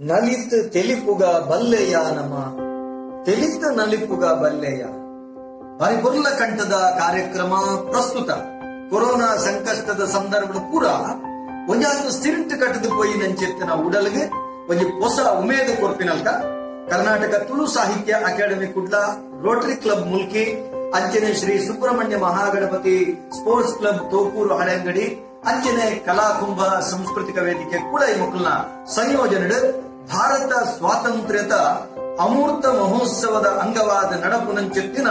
ನಲಿತ್ ತೆಲಿಪುಗ ಬಲ್ಲೆಯ ನಮ ತೆಲಿತ್ ನಲಿಪುಗ ಬಲ್ಲೆಯ ಪರಿಪುರ್ಲ ಕಂಠದ ಕಾರ್ಯಕ್ರಮ ಪ್ರಸ್ತುತ ಕೊರೋನಾ ಸಂಕಷ್ಟದ ಸಂದರ್ಭ ಪೂರ ಒಂಜಾದು ಸ್ಟಿರಿಂಟ್ ಕಟ್ಟದು ಪೋಯಿ ನಂಚೆತ್ತಿನ ಉಡಲ್ಗೆ ಒಂಜಿ ಹೊಸ ಉಮೇದು ಕೊರ್ಪಿನಲ್ಕ ಕರ್ನಾಟಕ ತುಳು ಸಾಹಿತ್ಯ academy Kudla Rotary club Mulki ಅಂಚನೆ ಶ್ರೀ ಸುಬ್ರಹ್ಮಣ್ಯ ಮಹಾಗಣಪತಿ ಸ್ಪೋರ್ಟ್ಸ್ ಕ್ಲಬ್ ತೋಕೂರು ಹಳೆಂಗಡಿ ಅಂಚನೆ ಕಲಾಕುಂಭ ಸಾಂಸ್ಕೃತಿಕ ವೇದಿಕೆ ಕೂಡ ಈ ಮಕ್ಕಳನ್ನ ಸಂಯೋಜನೆ ಭಾರತ ಸ್ವಾತಂತ್ರ್ಯದ ಅಮೂರ್ತ ಮಹೋತ್ಸವದ ಅಂಗವಾದ ನಡಪುನಂಚೆತ್ತಿನ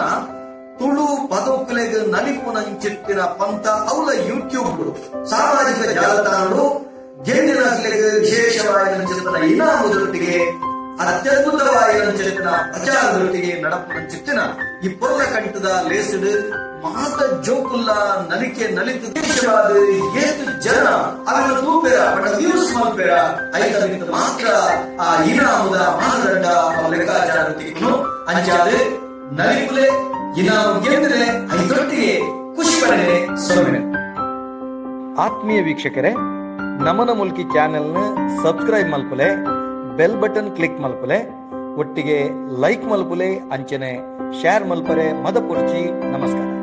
ತುಳು ಪದಕಲೆಗೆ ನಲಿಪುನಂಚೆತ್ತಿನ ಪಂಥ ಅವಳ ಯೂಟ್ಯೂಬ್ ಸಾಮಾಜಿಕ ಜಾಲತಾಣಗಳು ಗೆಂಡಿನ ವಿಶೇಷವಾದ ಇನಾಮದೊಟ್ಟಿಗೆ ಅತ್ಯದ್ಭುತವಾದ ಪ್ರಚಾರದೊಟ್ಟಿಗೆ ನಡಪುನಂಚೆತ್ತಿನ ಈ ಪೊರ್ಲ ಕಂಠದ ಲೇಸಡ್ ಮಾತ ಜೋಕುಲ್ಲ ನಲಿಕೆ ನಲಿತ ದೇಶವಾದ ಏತು ಜನ ಅವರ ತೂಪೆರ ಬಡ ವ್ಯೂಸ್ ಮಲ್ಪೆರ ಐದರಿಂದ ಮಾತ್ರ ಆ ಇನಾಮದ ಮಾನದಂಡ ಲೆಕ್ಕಾಚಾರವನ್ನು ಅಂಚಾದೆ ನಲಿಪುಲೆ ಇನಾಮ ಗೆಂದ್ರೆ ಐದೊಟ್ಟಿಗೆ ಖುಷಿ ಪಡೆ ಸೊಮ್ಮೆ. ಆತ್ಮೀಯ ವೀಕ್ಷಕರೇ, ನಮನ ಮುಲ್ಕಿ ಚಾನೆಲ್ನ ಸಬ್ಸ್ಕ್ರೈಬ್ ಮಲ್ಪಲೆ, ಬೆಲ್ ಬಟನ್ ಕ್ಲಿಕ್ ಮಲ್ಪಲೆ, ಒಟ್ಟಿಗೆ ಲೈಕ್ ಮಲ್ಪಲೆ, ಅಂಚನೆ ಶೇರ್ ಮಲ್ಪರೆ ಮದ ಪೊರ್ಚಿ. ನಮಸ್ಕಾರ.